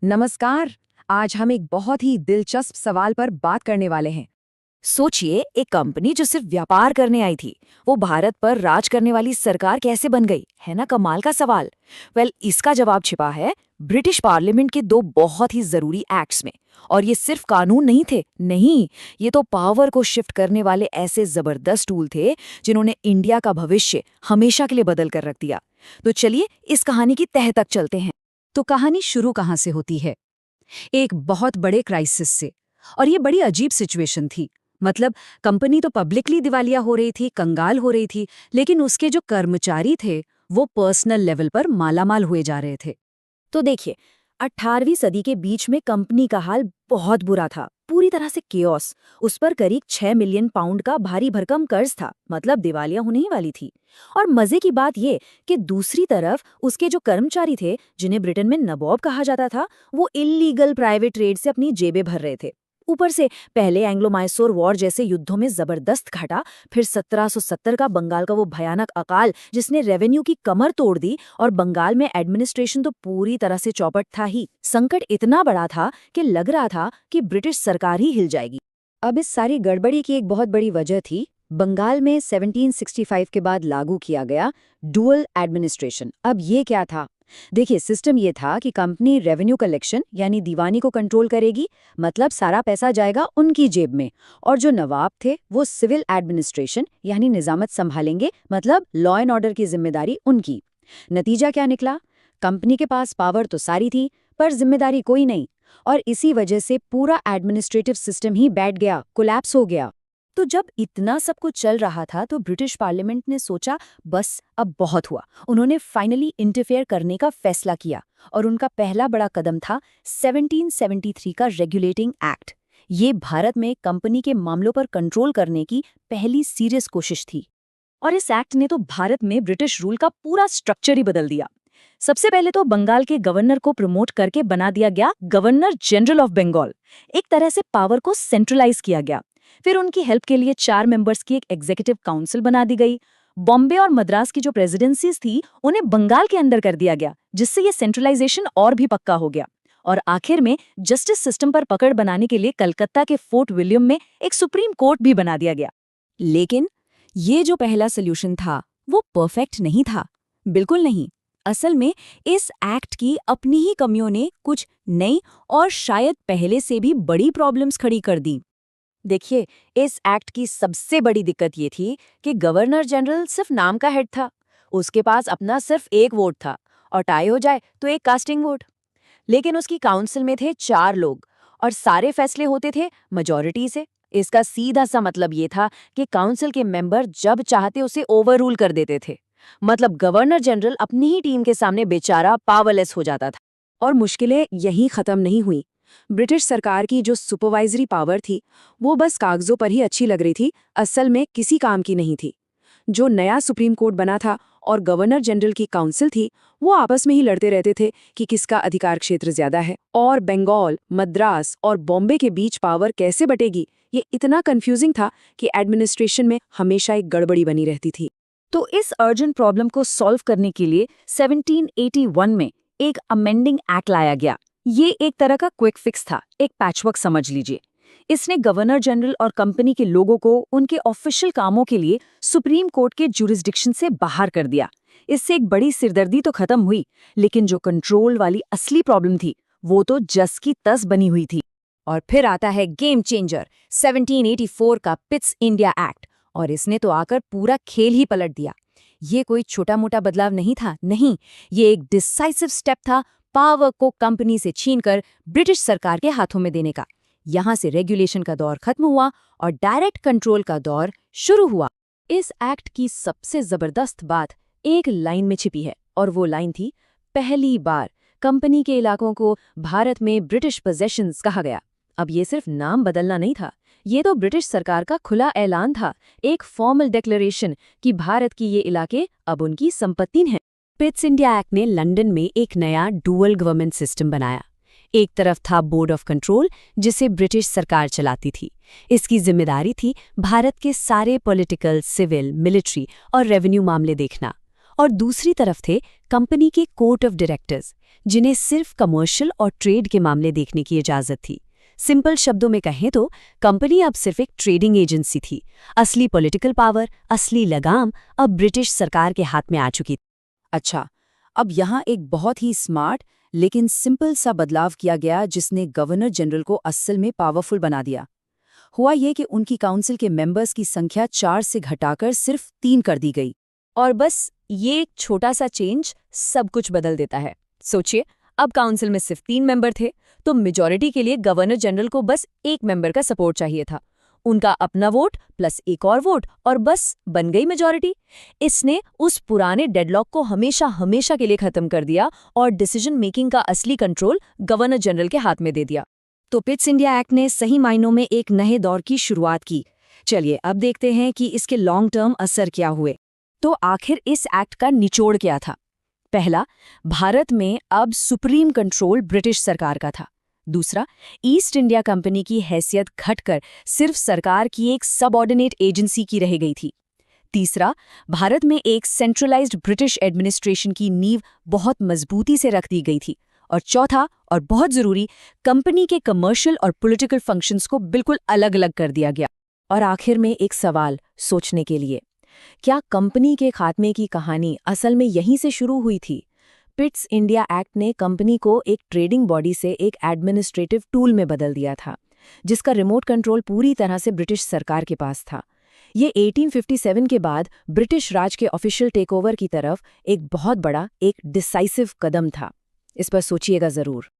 नमस्कार। आज हम एक बहुत ही दिलचस्प सवाल पर बात करने वाले हैं। सोचिए, एक कंपनी जो सिर्फ व्यापार करने आई थी, वो भारत पर राज करने वाली सरकार कैसे बन गई? है ना कमाल का सवाल। इसका जवाब छिपा है ब्रिटिश पार्लियामेंट के दो बहुत ही जरूरी एक्ट्स में। और ये सिर्फ कानून नहीं थे, नहीं, ये तो पावर को शिफ्ट करने वाले ऐसे जबरदस्त टूल थे जिन्होंने इंडिया का भविष्य हमेशा के लिए बदल कर रख दिया। तो चलिए इस कहानी की तह तक चलते हैं। तो कहानी शुरू कहाँ से होती है? एक बहुत बड़े क्राइसिस से। और ये बड़ी अजीब सिचुएशन थी। मतलब कंपनी तो पब्लिकली दिवालिया हो रही थी, कंगाल हो रही थी, लेकिन उसके जो कर्मचारी थे वो पर्सनल लेवल पर मालामाल हुए जा रहे थे। तो देखिए, 18वीं सदी के बीच में कंपनी का हाल बहुत बुरा था, पूरी तरह से केओस। उस पर करीब 6 मिलियन पाउंड का भारी भरकम कर्ज था, मतलब दिवालिया होने ही वाली थी। और मजे की बात ये कि दूसरी तरफ उसके जो कर्मचारी थे, जिन्हें ब्रिटेन में नवाब कहा जाता था, वो इल्लीगल प्राइवेट ट्रेड से अपनी जेबें भर रहे थे। ऊपर से पहले एंग्लो मैसूर वॉर जैसे युद्धों में जबरदस्त घाटा, फिर 1770 का बंगाल का वो भयानक अकाल जिसने रेवेन्यू की कमर तोड़ दी, और बंगाल में एडमिनिस्ट्रेशन तो पूरी तरह से चौपट था ही। संकट इतना बड़ा था कि लग रहा था कि ब्रिटिश सरकार ही हिल जाएगी। अब इस सारी गड़बड़ी की एक बहुत बड़ी वजह थी बंगाल में 1765 के बाद लागू किया गया डुअल एडमिनिस्ट्रेशन। अब ये क्या था? देखिए, सिस्टम ये था कि कंपनी रेवेन्यू कलेक्शन यानी दीवानी को कंट्रोल करेगी, मतलब सारा पैसा जाएगा उनकी जेब में, और जो नवाब थे वो सिविल एडमिनिस्ट्रेशन यानी निजामत संभालेंगे, मतलब लॉ एंड ऑर्डर की जिम्मेदारी उनकी। नतीजा क्या निकला? कंपनी के पास पावर तो सारी थी, पर जिम्मेदारी कोई नहीं, और इसी वजह से पूरा एडमिनिस्ट्रेटिव सिस्टम ही बैठ गया, कोलैप्स हो गया। तो जब इतना सब कुछ चल रहा था तो ब्रिटिश पार्लियामेंट ने सोचा बस अब बहुत हुआ। उन्होंने फाइनली इंटरफेयर करने का फैसला किया, और उनका पहला बड़ा कदम था 1773 का रेगुलेटिंग एक्ट। ये भारत में कंपनी के मामलों पर कंट्रोल करने की पहली सीरियस कोशिश थी। और इस एक्ट ने तो भारत में ब्रिटिश रूल का पूरा स्ट्रक्चर ही बदल दिया। सबसे पहले तो बंगाल के गवर्नर को प्रमोट करके बना दिया गया गवर्नर जनरल ऑफ बंगाल। एक तरह से पावर को सेंट्रलाइज किया गया। फिर उनकी हेल्प के लिए 4 मेंबर्स की एक एग्जीक्यूटिव काउंसिल बना दी गई। बॉम्बे और मद्रास की जो प्रेसिडेंसीज थी उन्हें बंगाल के अंदर कर दिया गया, जिससे ये सेंट्रलाइजेशन और भी पक्का हो गया। और आखिर में जस्टिस सिस्टम पर पकड़ बनाने के लिए कलकत्ता के फोर्ट विलियम में एक सुप्रीम कोर्ट भी बना दिया गया। लेकिन ये जो पहला सोल्यूशन था वो परफेक्ट नहीं था, बिल्कुल नहीं। असल में इस एक्ट की अपनी ही कमियों ने कुछ नई और शायद पहले से भी बड़ी प्रॉब्लम्स खड़ी कर दी। देखिए, इस एक्ट की सबसे बड़ी दिक्कत ये थी कि गवर्नर जनरल सिर्फ नाम का हेड था। उसके पास अपना सिर्फ एक वोट था, और टाई हो जाए तो एक कास्टिंग वोट। लेकिन उसकी काउंसिल में थे 4 लोग, और सारे फैसले होते थे मेजॉरिटी से। इसका सीधा सा मतलब ये था कि काउंसिल के मेंबर जब चाहते उसे ओवररूल कर देते थे। मतलब गवर्नर जनरल अपनी ही टीम के सामने बेचारा पावरलेस हो जाता था। और मुश्किलें यहीं खत्म नहीं हुई। ब्रिटिश सरकार की जो सुपरवाइजरी पावर थी वो बस कागजों पर ही अच्छी लग रही थी, असल में किसी काम की नहीं थी। जो नया सुप्रीम कोर्ट बना था और गवर्नर जनरल की काउंसिल थी, वो आपस में ही लड़ते रहते थे कि किसका अधिकार क्षेत्र ज्यादा है, और बंगाल, मद्रास और बॉम्बे के बीच पावर कैसे बटेगी, ये इतना कंफ्यूजिंग था कि एडमिनिस्ट्रेशन में हमेशा एक गड़बड़ी बनी रहती थी। तो इस अर्जेंट प्रॉब्लम को सॉल्व करने के लिए 1781 में एक अमेंडिंग एक्ट लाया गया। ये एक तरह का क्विक फिक्स था, एक पैचवर्क समझ लीजिए। इसने गवर्नर जनरल और कंपनी के लोगों को उनके ऑफिशियल कामों के लिए सुप्रीम कोर्ट के जुरिस्डिक्शन से बाहर कर दिया। इससे एक बड़ी सिरदर्दी तो खत्म हुई, लेकिन जो कंट्रोल वाली असली प्रॉब्लम थी वो तो जस की तस बनी हुई थी। और फिर आता है गेम चेंजर, 1784 का पिट्स इंडिया एक्ट। और इसने तो आकर पूरा खेल ही पलट दिया। ये कोई छोटा मोटा बदलाव नहीं था, नहीं, ये एक डिसाइसिव स्टेप था पावर को कंपनी से छीनकर ब्रिटिश सरकार के हाथों में देने का। यहाँ से रेगुलेशन का दौर खत्म हुआ और डायरेक्ट कंट्रोल का दौर शुरू हुआ। इस एक्ट की सबसे जबरदस्त बात एक लाइन में छिपी है, और वो लाइन थी, पहली बार कंपनी के इलाकों को भारत में ब्रिटिश पोजेशंस कहा गया। अब ये सिर्फ नाम बदलना नहीं था, ये तो ब्रिटिश सरकार का खुला ऐलान था, एक फॉर्मल डिक्लेरेशन कि भारत की ये इलाके अब उनकी संपत्ति हैं। पिट्स इंडिया एक्ट ने लंदन में एक नया डुअल गवर्नमेंट सिस्टम बनाया। एक तरफ था बोर्ड ऑफ कंट्रोल, जिसे ब्रिटिश सरकार चलाती थी। इसकी जिम्मेदारी थी भारत के सारे पॉलिटिकल, सिविल, मिलिट्री और रेवेन्यू मामले देखना। और दूसरी तरफ थे कंपनी के कोर्ट ऑफ डायरेक्टर्स, जिन्हें सिर्फ कमर्शियल और ट्रेड के मामले देखने की इजाजत थी। सिंपल शब्दों में कहें तो कंपनी अब सिर्फ एक ट्रेडिंग एजेंसी थी। असली पॉलिटिकल पावर, असली लगाम अब ब्रिटिश सरकार के हाथ में आ चुकी थी। अच्छा, अब यहाँ एक बहुत ही स्मार्ट लेकिन सिंपल सा बदलाव किया गया जिसने गवर्नर जनरल को असल में पावरफुल बना दिया। हुआ ये कि उनकी काउंसिल के मेंबर्स की संख्या 4 से घटाकर सिर्फ 3 कर दी गई। और बस ये एक छोटा सा चेंज सब कुछ बदल देता है। सोचिए, अब काउंसिल में सिर्फ 3 मेंबर थे, तो मेजॉरिटी के लिए गवर्नर जनरल को बस एक मेंबर का सपोर्ट चाहिए था। उनका अपना वोट प्लस एक और वोट और बस बन गई मेजॉरिटी। इसने उस पुराने डेडलॉक को हमेशा हमेशा के लिए खत्म कर दिया और डिसीजन मेकिंग का असली कंट्रोल गवर्नर जनरल के हाथ में दे दिया। तो पिट्स इंडिया एक्ट ने सही मायनों में एक नए दौर की शुरुआत की। चलिए अब देखते हैं कि इसके लॉन्ग टर्म असर क्या हुए। तो आखिर इस एक्ट का निचोड़ क्या था? पहला, भारत में अब सुप्रीम कंट्रोल ब्रिटिश सरकार का था। दूसरा, ईस्ट इंडिया कंपनी की हैसियत घटकर सिर्फ सरकार की एक सबऑर्डिनेट एजेंसी की रह गई थी। तीसरा, भारत में एक सेंट्रलाइज्ड ब्रिटिश एडमिनिस्ट्रेशन की नींव बहुत मजबूती से रख दी गई थी। और चौथा और बहुत जरूरी, कंपनी के कमर्शियल और पॉलिटिकल फंक्शंस को बिल्कुल अलग अलग कर दिया गया। और आखिर में एक सवाल सोचने के लिए, क्या कंपनी के खात्मे की कहानी असल में यहीं से शुरू हुई थी? पिट्स इंडिया एक्ट ने कंपनी को एक ट्रेडिंग बॉडी से एक एडमिनिस्ट्रेटिव टूल में बदल दिया था, जिसका रिमोट कंट्रोल पूरी तरह से ब्रिटिश सरकार के पास था। ये 1857 के बाद ब्रिटिश राज के ऑफिशियल टेकओवर की तरफ एक बहुत बड़ा, एक डिसाइसिव कदम था। इस पर सोचिएगा जरूर।